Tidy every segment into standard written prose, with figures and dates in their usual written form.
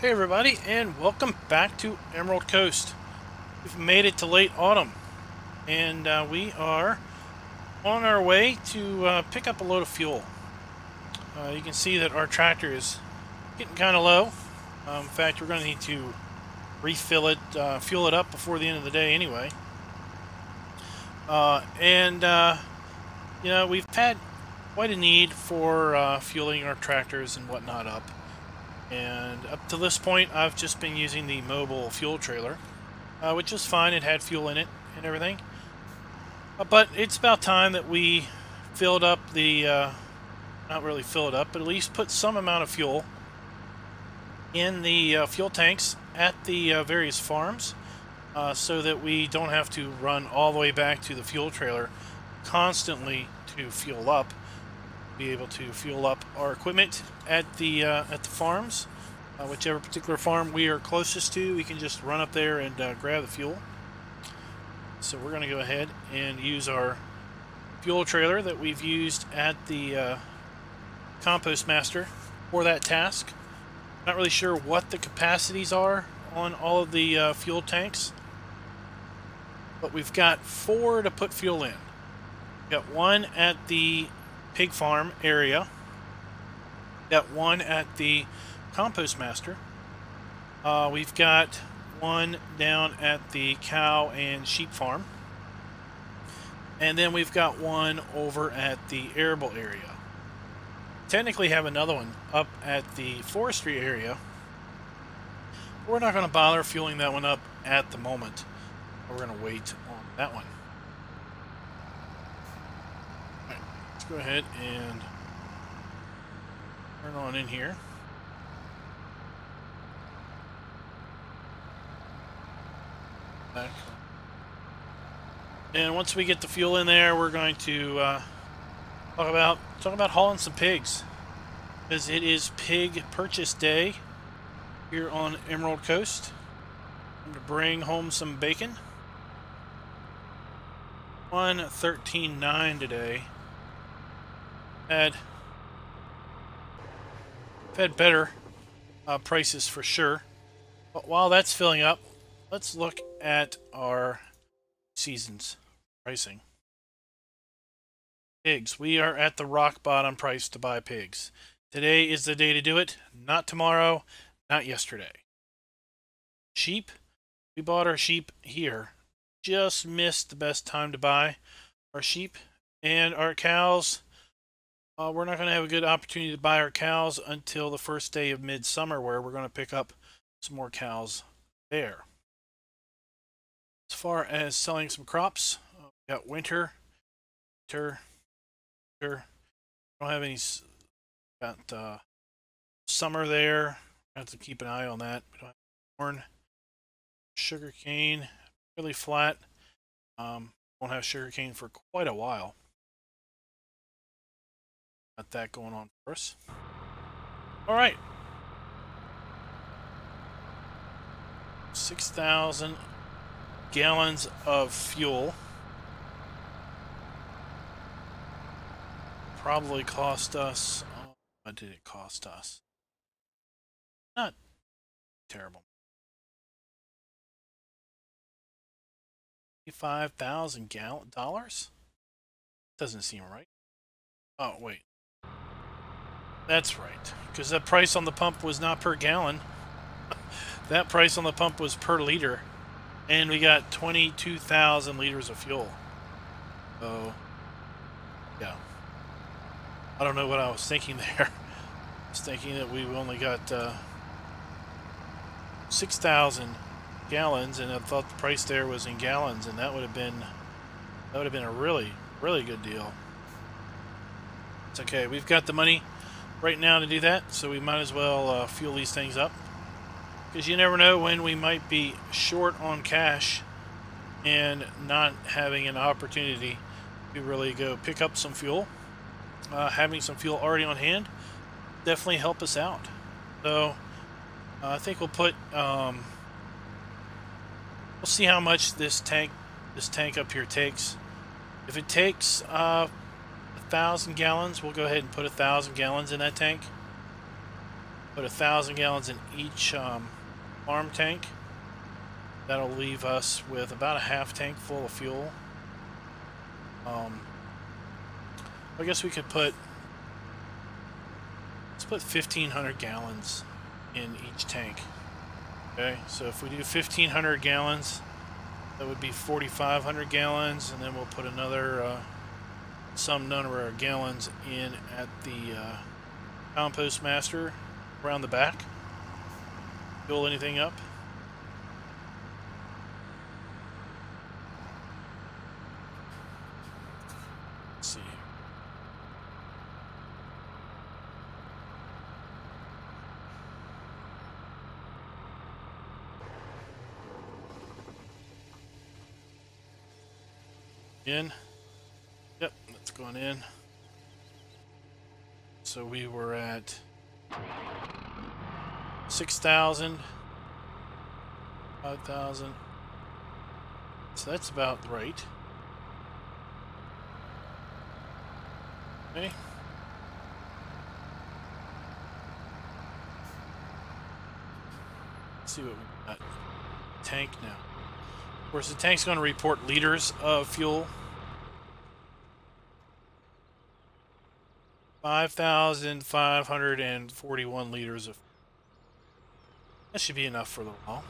Hey everybody, and welcome back to Emerald Coast. We've made it to late autumn, and we are on our way to pick up a load of fuel. You can see that our tractor is getting kind of low. In fact, we're going to need to refill it, fuel it up before the end of the day anyway. You know, we've had quite a need for fueling our tractors and whatnot up. And up to this point, I've just been using the mobile fuel trailer, which is fine. It had fuel in it and everything. But it's about time that we filled up the, not really fill it up, but at least put some amount of fuel in the fuel tanks at the various farms, so that we don't have to run all the way back to the fuel trailer constantly to fuel up. Be able to fuel up our equipment at the farms, whichever particular farm we are closest to. We can just run up there and grab the fuel. So we're going to go ahead and use our fuel trailer that we've used at the compost master for that task. Not really sure what the capacities are on all of the fuel tanks, but we've got 4 to put fuel in. We've got 1 at the pig farm area, got 1 at the compost master, we've got 1 down at the cow and sheep farm, and then we've got 1 over at the arable area. Technically have another one up at the forestry area. We're not going to bother fueling that one up at the moment. We're going to wait on that one. Go ahead and turn on in here. Back. And once we get the fuel in there, we're going to talk about hauling some pigs, because it is pig purchase day here on Emerald Coast. I'm going to bring home some bacon. 113.9 today. Had better prices for sure. But while that's filling up, let's look at our season's pricing. Pigs. We are at the rock bottom price to buy pigs. Today is the day to do it, not tomorrow, not yesterday. Sheep. We bought our sheep here. Just missed the best time to buy our sheep. And our cows. We're not going to have a good opportunity to buy our cows until the first day of midsummer, where we're going to pick up some more cows there. As far as selling some crops, we got winter. Don't have any. Got summer there. Have to keep an eye on that. We don't have corn, sugar cane, really flat. Won't have sugar cane for quite a while. Got that going on for us. All right. 6,000 gallons of fuel. Probably cost us, what did it cost us? Not terrible. $55,000 doesn't seem right. Oh, wait. That's right, because that price on the pump was not per gallon. That price on the pump was per liter, and we got 22,000 liters of fuel. So, yeah. I don't know what I was thinking there. I was thinking that we only got 6,000 gallons, and I thought the price there was in gallons, and that would have been a really, really good deal. It's okay. We've got the money right now to do that, so we might as well fuel these things up, because you never know when we might be short on cash and not having an opportunity to really go pick up some fuel. Having some fuel already on hand definitely help us out. So I think we'll put we'll see how much this tank up here takes. If it takes 1,000 gallons, we'll go ahead and put 1,000 gallons in that tank. Put 1,000 gallons in each farm tank. That'll leave us with about a half tank full of fuel. I guess we could put, let's put 1,500 gallons in each tank. Okay, so if we do 1,500 gallons, that would be 4,500 gallons, and then we'll put another some number of gallons in at the compost master around the back. Fill anything up. Let's see. In. Yep, that's going in. So we were at 6,000, 5,000. So that's about right. Okay. Let's see what we got. Tank now. Of course, the tank's going to report liters of fuel. 5,541 liters of. That should be enough for a little while.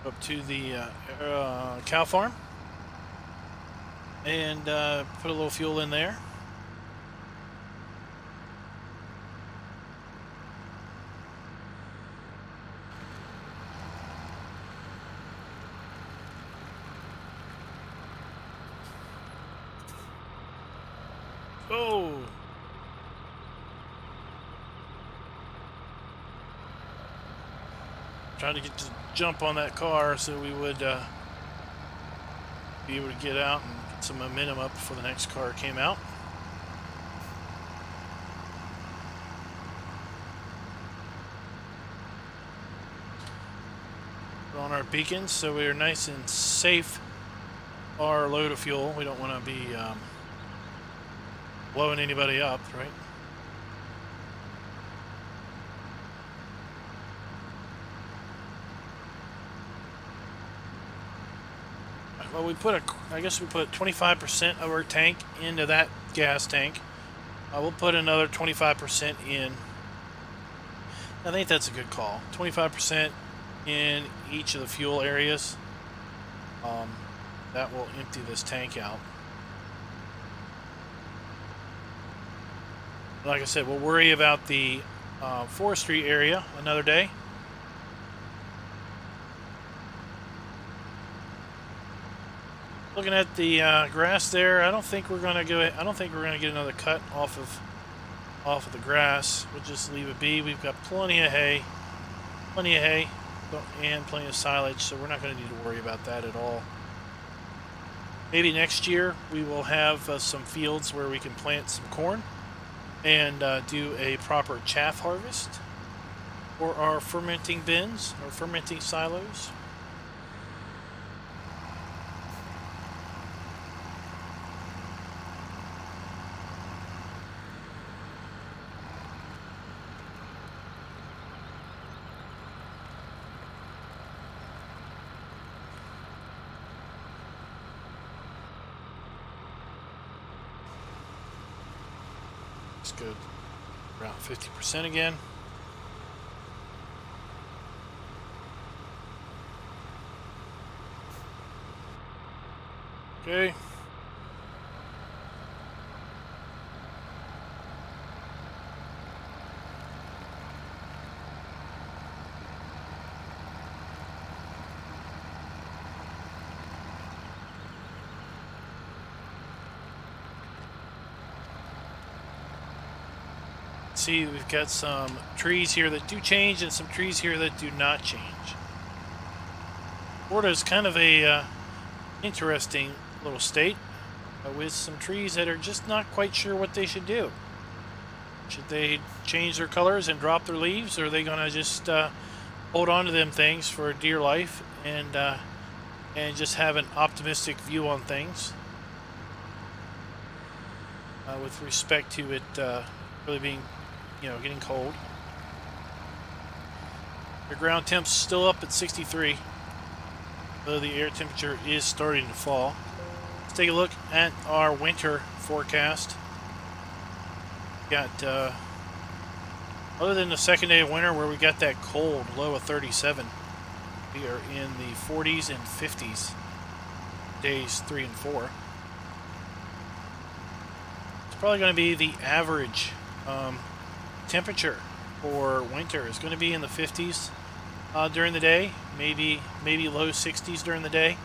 Up to the cow farm and put a little fuel in there. Oh! Trying to get to jump on that car so we would be able to get out and get some momentum up before the next car came out. Put on our beacons so we are nice and safe. Our load of fuel. We don't want to be blowing anybody up, right? Well, I guess we put 25% of our tank into that gas tank. We'll put another 25% in. I think that's a good call. 25% in each of the fuel areas. That will empty this tank out. Like I said, we'll worry about the forestry area another day. Looking at the grass there, I don't think we're going to get another cut off of the grass. We'll just leave it be. We've got plenty of hay, and plenty of silage, so we're not going to need to worry about that at all. Maybe next year we will have some fields where we can plant some corn and do a proper chaff harvest for our fermenting bins or fermenting silos. It's good. Around 50% again. Okay. See, we've got some trees here that do change and some trees here that do not change. Florida is kind of a interesting little state with some trees that are just not quite sure what they should do. Should they change their colors and drop their leaves, or are they going to just hold on to them things for dear life and and just have an optimistic view on things with respect to it really being, getting cold. The ground temp's still up at 63, though the air temperature is starting to fall. Let's take a look at our winter forecast. Got, other than the second day of winter where we got that cold low of 37, we are in the 40s and 50s days 3 and 4. It's probably going to be the average temperature for winter is going to be in the 50s during the day, maybe low 60s during the day,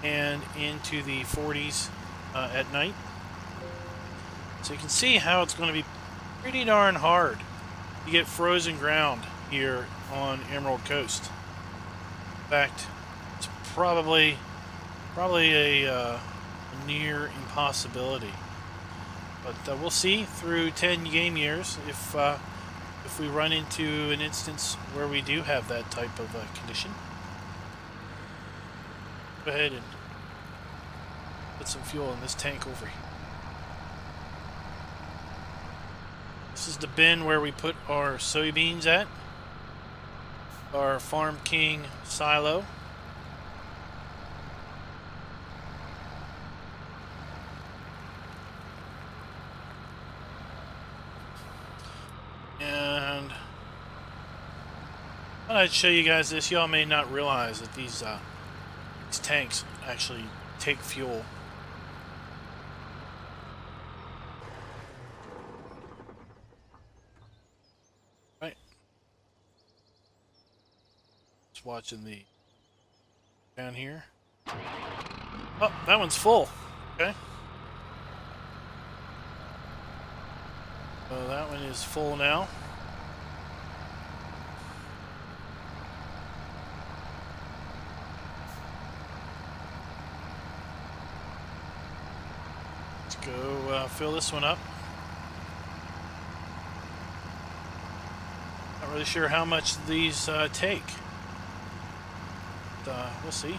and into the 40s at night. So you can see how it's going to be pretty darn hard to get frozen ground here on Emerald Coast. In fact, it's probably a near impossibility. But we'll see through 10 game years if we run into an instance where we do have that type of condition. Go ahead and put some fuel in this tank over here. This is the bin where we put our soybeans at. Our Farm King silo. And I thought I'd show you guys this. Y'all may not realize that these tanks actually take fuel. Right. Just watching the down here. Oh, that one's full. Okay. So that one is full now. Let's go fill this one up. Not really sure how much these take. But, we'll see.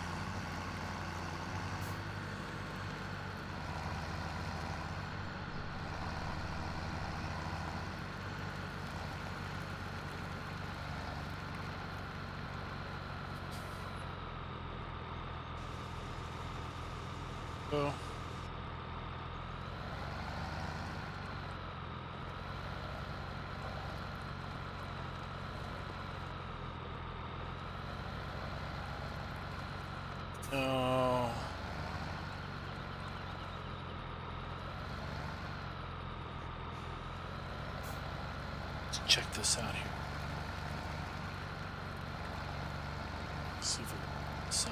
So oh. Let's check this out here. Let's see if we can decide.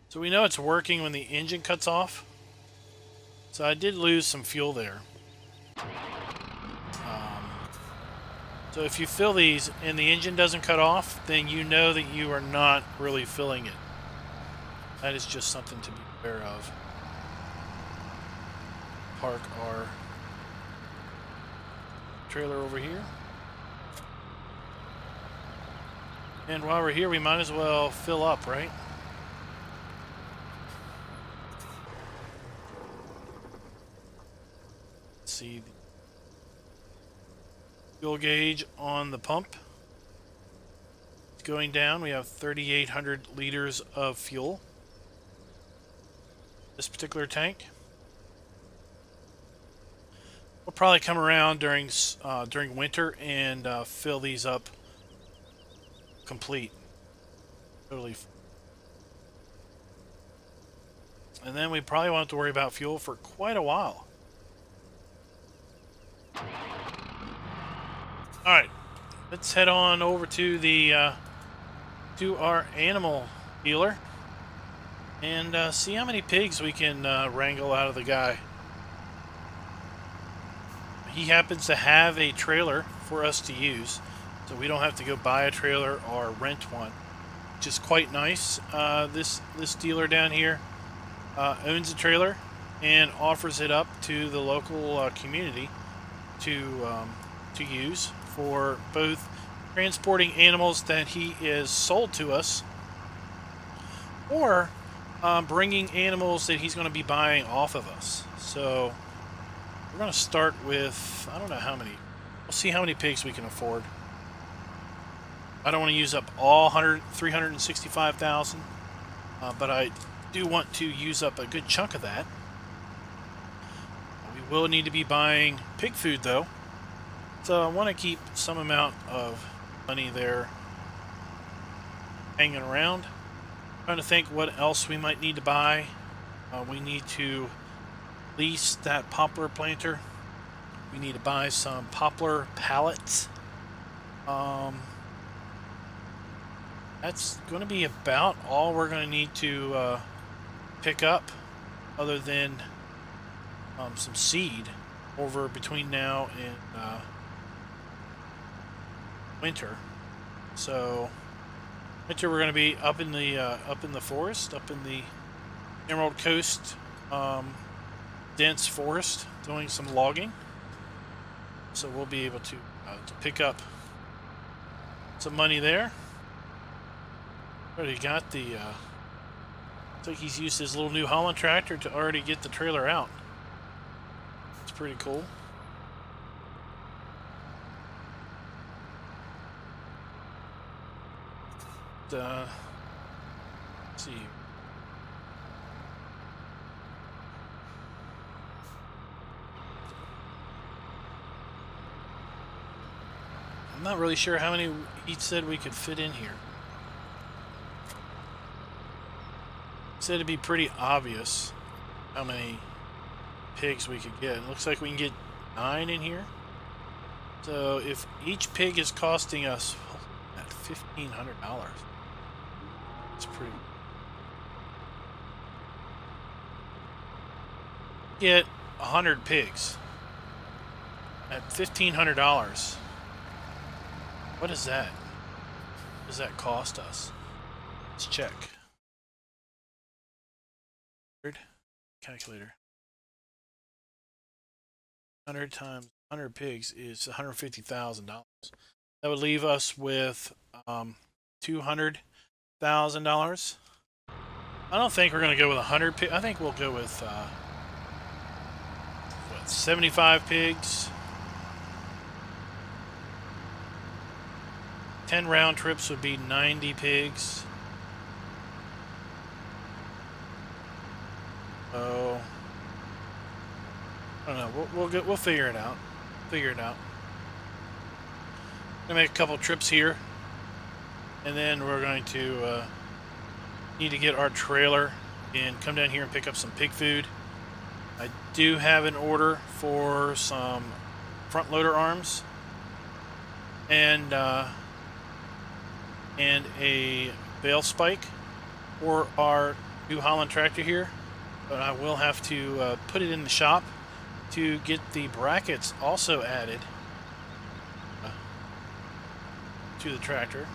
So we know it's working when the engine cuts off. So I did lose some fuel there. So if you fill these and the engine doesn't cut off, then you know that you are not really filling it. That is just something to be aware of. Park our trailer over here. And while we're here, we might as well fill up, right? See the fuel gauge on the pump. It's going down. We have 3,800 liters of fuel. This particular tank. We'll probably come around during winter and fill these up complete. Totally. And then we probably won't have to worry about fuel for quite a while. Alright, let's head on over to the to our animal dealer and see how many pigs we can wrangle out of the guy. He happens to have a trailer for us to use, so we don't have to go buy a trailer or rent one. which is quite nice. This dealer down here owns a trailer and offers it up to the local community to use for both transporting animals that he is sold to us, or bringing animals that he's going to be buying off of us. So we're going to start with, I don't know how many. We'll see how many pigs we can afford. I don't want to use up all 365,000, but I do want to use up a good chunk of that. We will need to be buying pig food though, so I want to keep some amount of money there hanging around. Trying to think what else we might need to buy. We need to lease that poplar planter. We need to buy some poplar pallets. That's going to be about all we're going to need to pick up, other than some seed over between now and winter. So winter we're going to be up in the forest, up in the Emerald Coast dense forest, doing some logging. So we'll be able to pick up some money there. Already got the. Looks like he's used his little New Holland tractor to already get the trailer out. It's pretty cool. Let's see. I'm not really sure how many he said we could fit in here. He said it'd be pretty obvious how many pigs we could get. It looks like we can get 9 in here. So if each pig is costing us at $1,500, it's pretty. Get 100 pigs at $1,500. What is that? What does that cost us? Let's check. Calculator. 100 times 100 pigs is $150,000. That would leave us with $200,000. I don't think we're going to go with 100 pigs. I think we'll go with what, 75 pigs. 10 round trips would be 90 pigs. Oh, I don't know. We'll figure it out. Figure it out. Gonna make a couple trips here, and then we're going to need to get our trailer and come down here and pick up some pig food. I do have an order for some front loader arms and a bale spike for our New Holland tractor here. But I will have to put it in the shop to get the brackets also added to the tractor.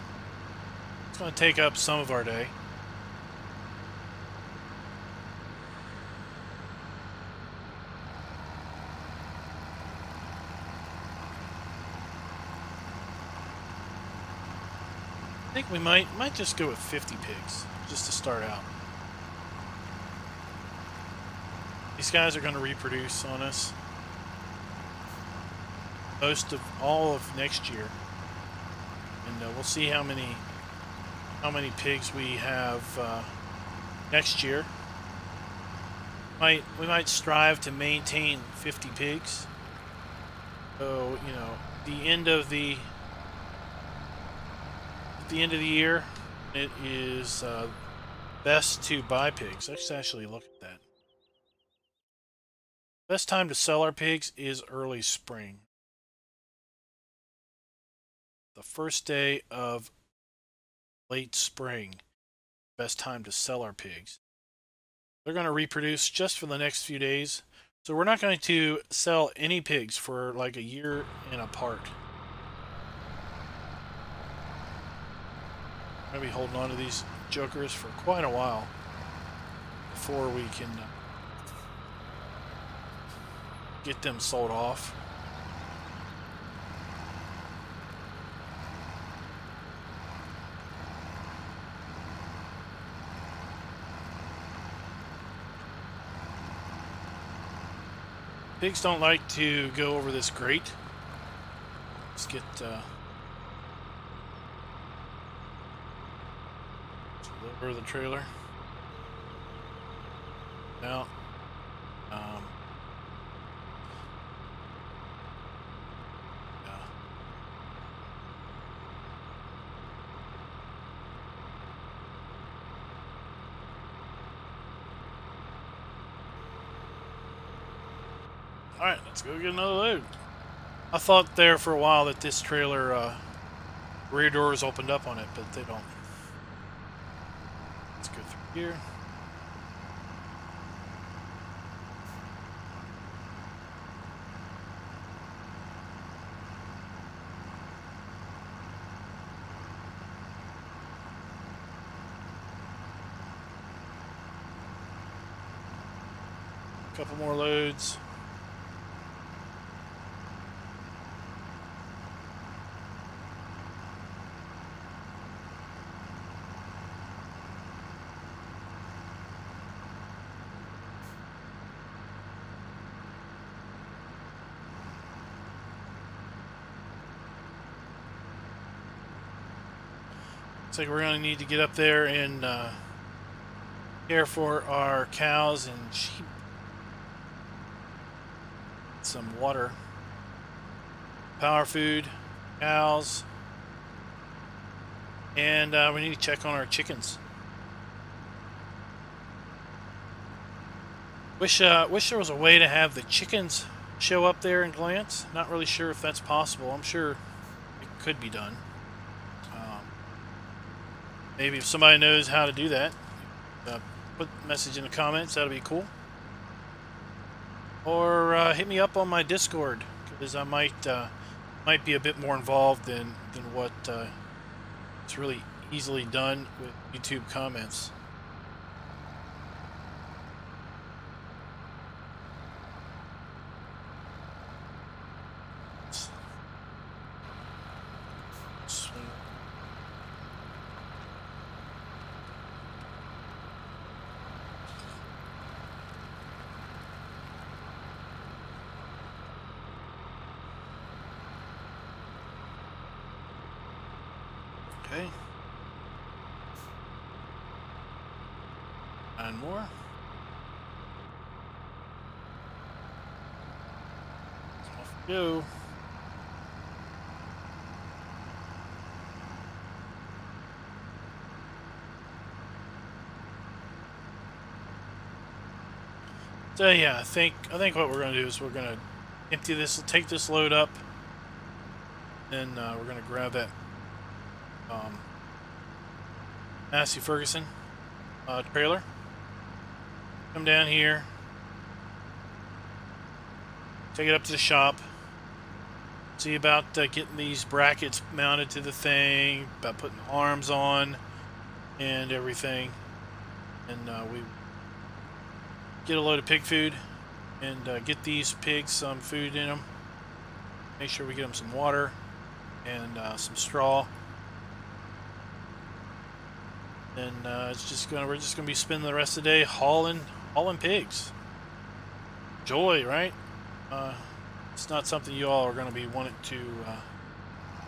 It's going to take up some of our day. I think we might just go with 50 pigs just to start out. These guys are going to reproduce on us most of all of next year, and we'll see how many pigs we have next year. We might strive to maintain 50 pigs. So at the end of the year, it is best to buy pigs. Let's actually look at that. Best time to sell our pigs is early spring. The first day of late spring, best time to sell our pigs. They're going to reproduce just for the next few days. So we're not going to sell any pigs for like a year and apart. We're going to be holding on to these jokers for quite a while before we can get them sold off. Pigs don't like to go over this grate. Let's get over the trailer. Now, yeah. Alright, let's go get another load. I thought there for a while that this trailer rear doors opened up on it, but they don't. Let's go through here. A couple more loads. Looks like we're going to need to get up there and care for our cows and sheep. Some water, power food, cows, and we need to check on our chickens. Wish there was a way to have the chickens show up there and glance. Not really sure if that's possible. I'm sure it could be done. Maybe if somebody knows how to do that, put a message in the comments. That'll be cool. Or hit me up on my Discord, because I might be a bit more involved than what it's really easily done with YouTube comments. Okay. 9 more. Off we go. So yeah, I think what we're going to do is we're going to empty this, take this load up, and we're going to grab that Massey Ferguson trailer. Come down here, take it up to the shop, see about getting these brackets mounted to the thing, about putting arms on and everything, and we get a load of pig food and get these pigs some food in them. Make sure we get them some water and some straw. And we're just gonna be spending the rest of the day hauling pigs. Joy, right? It's not something you all are gonna be wanting to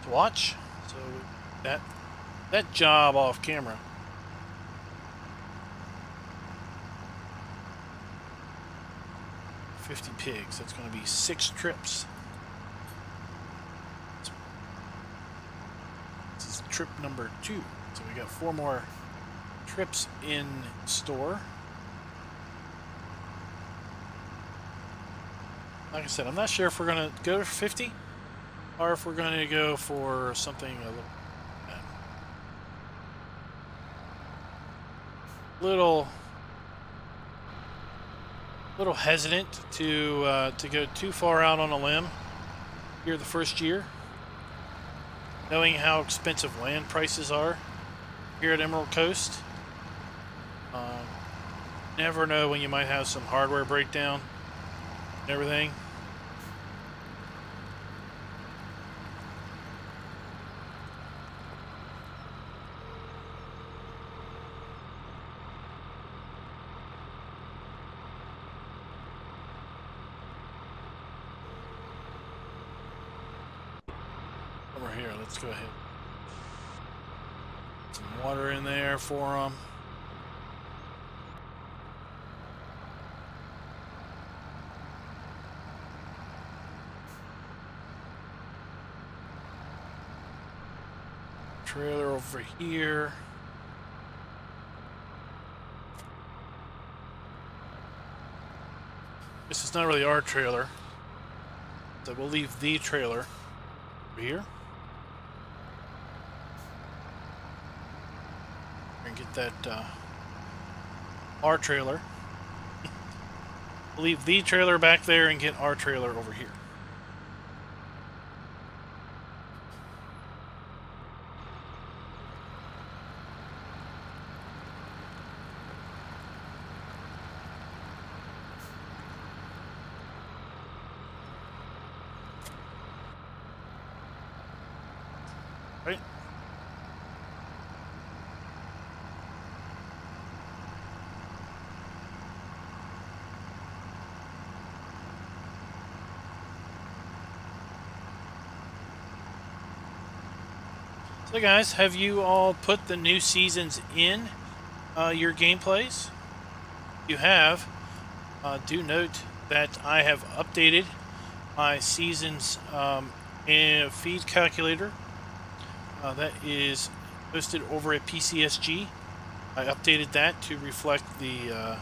watch. So that job off camera. $50 pigs. That's gonna be 6 trips. This is trip number 2. So we got 4 more trips in store. Like I said, I'm not sure if we're going to go for 50 or if we're going to go for something a little hesitant to go too far out on a limb here the first year, knowing how expensive land prices are. here at Emerald Coast. Never know when you might have some hardware breakdown and everything. Over here, let's go ahead. Some water in there for them. Trailer over here. This is not really our trailer, so we'll leave the trailer over here. And get that our trailer. We'll leave the trailer back there and get our trailer over here. Right. So guys, have you all put the new seasons in your gameplays? If you have, do note that I have updated my seasons in a feed calculator. That is posted over at PCSG. I updated that to reflect the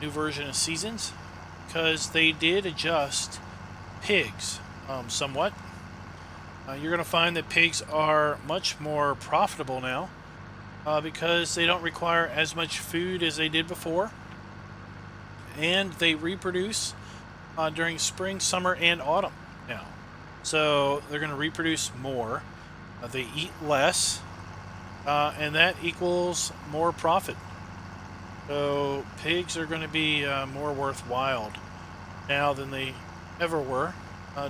new version of seasons because they did adjust pigs somewhat. You're going to find that pigs are much more profitable now because they don't require as much food as they did before, and they reproduce during spring, summer, and autumn now. So they're going to reproduce more. They eat less, and that equals more profit. So pigs are going to be more worthwhile now than they ever were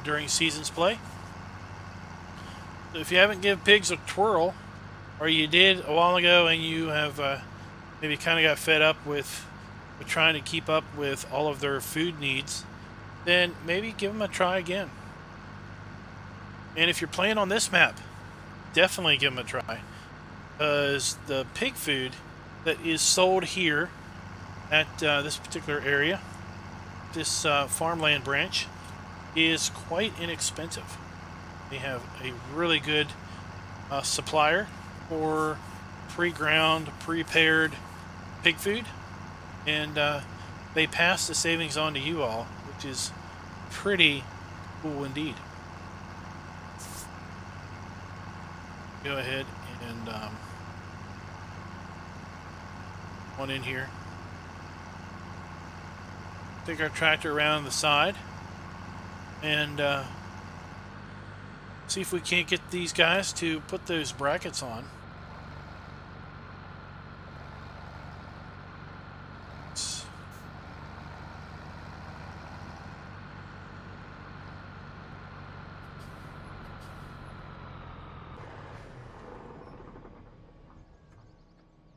during seasons play. So if you haven't given pigs a twirl, or you did a while ago and you have maybe kind of got fed up with trying to keep up with all of their food needs, then maybe give them a try again. And if you're playing on this map, definitely give them a try, because the pig food that is sold here at this particular area, this farmland branch, is quite inexpensive. They have a really good supplier for pre-ground, prepared pig food, and they pass the savings on to you all, which is pretty cool indeed. Go ahead and one in here. Take our tractor around the side and see if we can't get these guys to put those brackets on.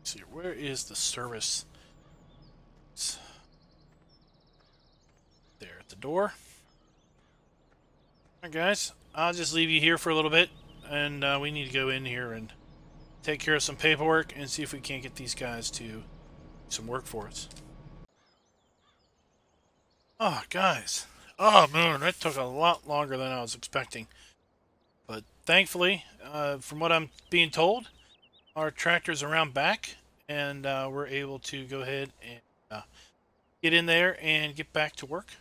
See, where is the service? It's there at the door. Alright guys, I'll just leave you here for a little bit, and we need to go in here and take care of some paperwork and see if we can't get these guys to do some work for us. Oh guys, oh man, that took a lot longer than I was expecting. But thankfully, from what I'm being told, our tractor's around back, and we're able to go ahead and get in there and get back to work.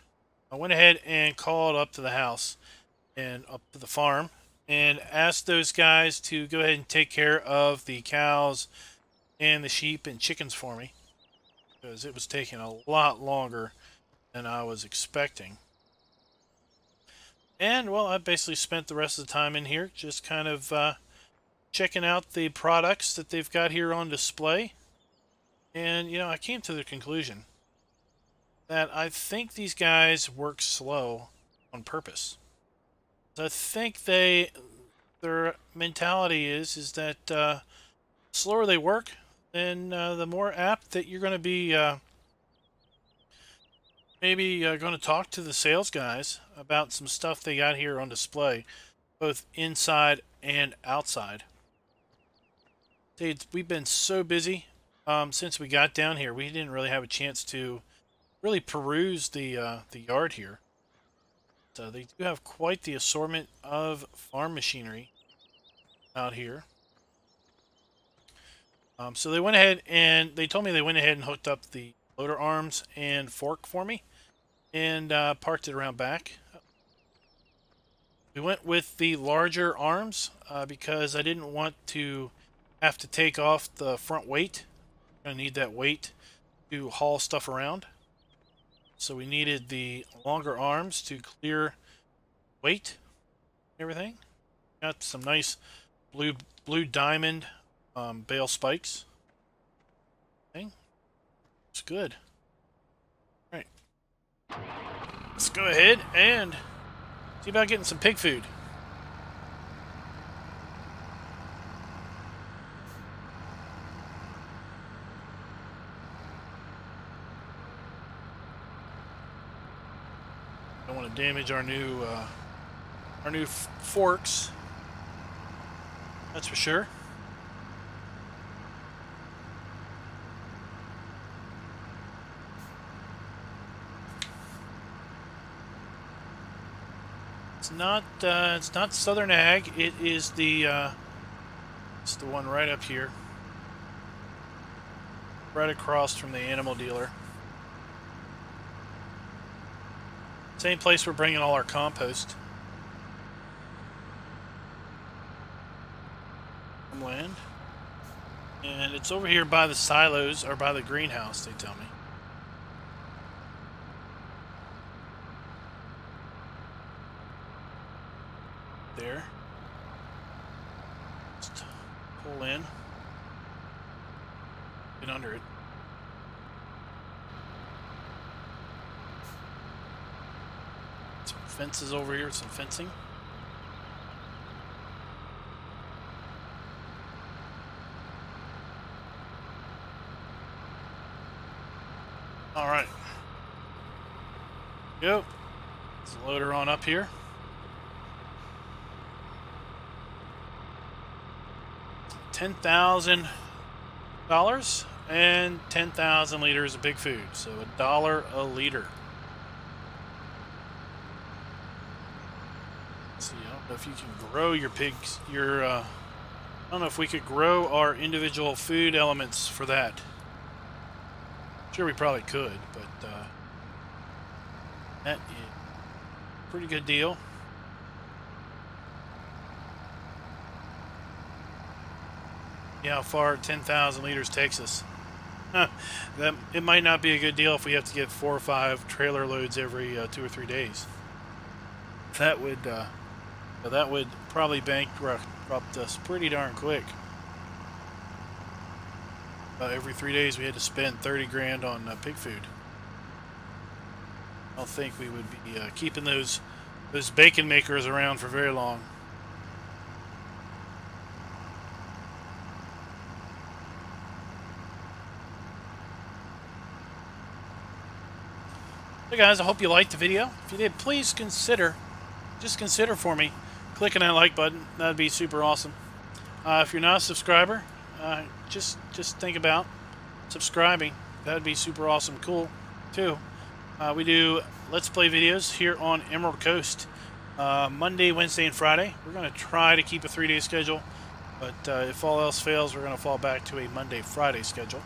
I went ahead and called up to the house and up to the farm and asked those guys to go ahead and take care of the cows and the sheep and chickens for me, because it was taking a lot longer than I was expecting. And well, I basically spent the rest of the time in here just kind of checking out the products that they've got here on display. And, you know, I came to the conclusion that I think these guys work slow on purpose. I think their mentality is that slower they work, then the more apt that you're going to be maybe going to talk to the sales guys about some stuff they got here on display, both inside and outside. We've been so busy since we got down here. We didn't really have a chance to really peruse the yard here. So they do have quite the assortment of farm machinery out here. So they went ahead and they told me they went ahead and hooked up the loader arms and fork for me and parked it around back. We went with the larger arms because I didn't want to have to take off the front weight. I'm going to need that weight to haul stuff around. So we needed the longer arms to clear weight, everything. Got some nice blue diamond bale spikes. Okay. It's good. All right. Let's go ahead and see about getting some pig food. Don't want to damage our new forks. That's for sure. It's not Southern Ag. It is it's the one right up here, right across from the animal dealer. Same place we're bringing all our compost. From land. And it's over here by the silos, or by the greenhouse, they tell me. There. Just pull in. Get under it. Some fences over here, some fencing. All right. Go. Let's load her on up here. $10,000 and 10,000 liters of pig food, so $1 a liter. Let's see, I don't know if you can grow your pigs. I don't know if we could grow our individual food elements for that. Sure, we probably could, but that is a pretty good deal. Yeah, how far 10,000 liters takes us. It might not be a good deal if we have to get 4 or 5 trailer loads every 2 or 3 days. That would probably bankrupt us pretty darn quick. Every 3 days we had to spend 30 grand on pig food. I don't think we would be keeping those bacon makers around for very long. Hey guys, I hope you liked the video. If you did, please consider for me clicking that like button. That'd be super awesome. If you're not a subscriber, just think about subscribing. That'd be super awesome, cool too. We do Let's Play videos here on Emerald Coast Monday, Wednesday, and Friday. We're going to try to keep a 3-day schedule, but if all else fails, we're going to fall back to a Monday, Friday schedule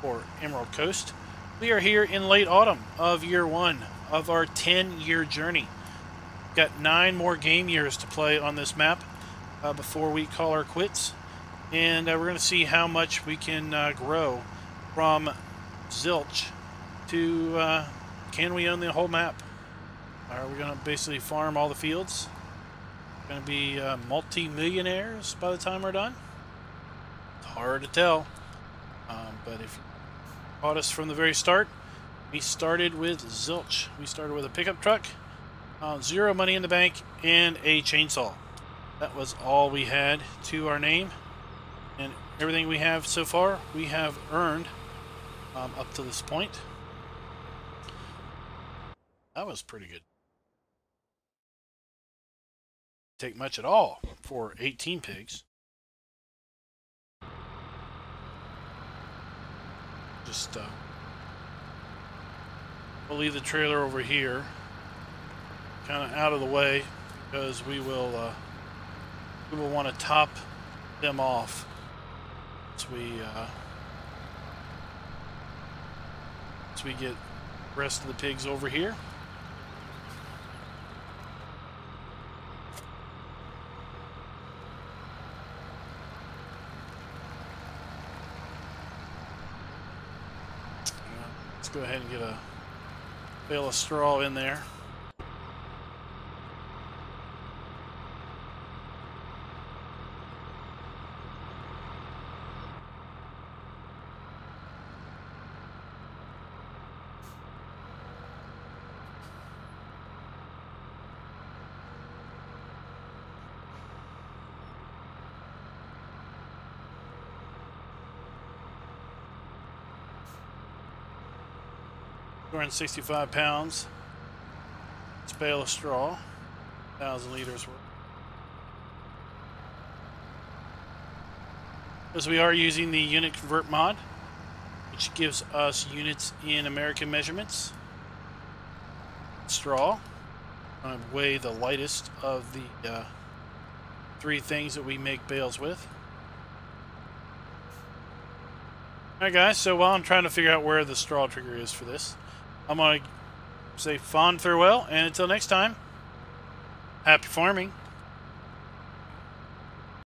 for Emerald Coast. We are here in late autumn of year 1 of our 10-year journey. We've got 9 more game years to play on this map before we call our quits. And we're going to see how much we can grow from zilch to can we own the whole map? Are we going to basically farm all the fields? We're going to be multi-millionaires by the time we're done? hard to tell. But if you caught us from the very start, we started with zilch. We started with a pickup truck, 0 money in the bank, and a chainsaw. That was all we had to our name. And everything we have so far, we have earned up to this point. That was pretty good. Take much at all for 18 pigs. Just we'll leave the trailer over here, kind of out of the way, because we will want to top them off as we get the rest of the pigs over here. Let's go ahead and get a bale of straw in there. Around 65 pounds. It's a bale of straw, 1,000 liters worth. Because we are using the unit convert mod, which gives us units in American measurements. Straw, I'm going to weigh the lightest of the 3 things that we make bales with. Alright guys, so while I'm trying to figure out where the straw trigger is for this, I'm going to say fond farewell, and until next time, happy farming.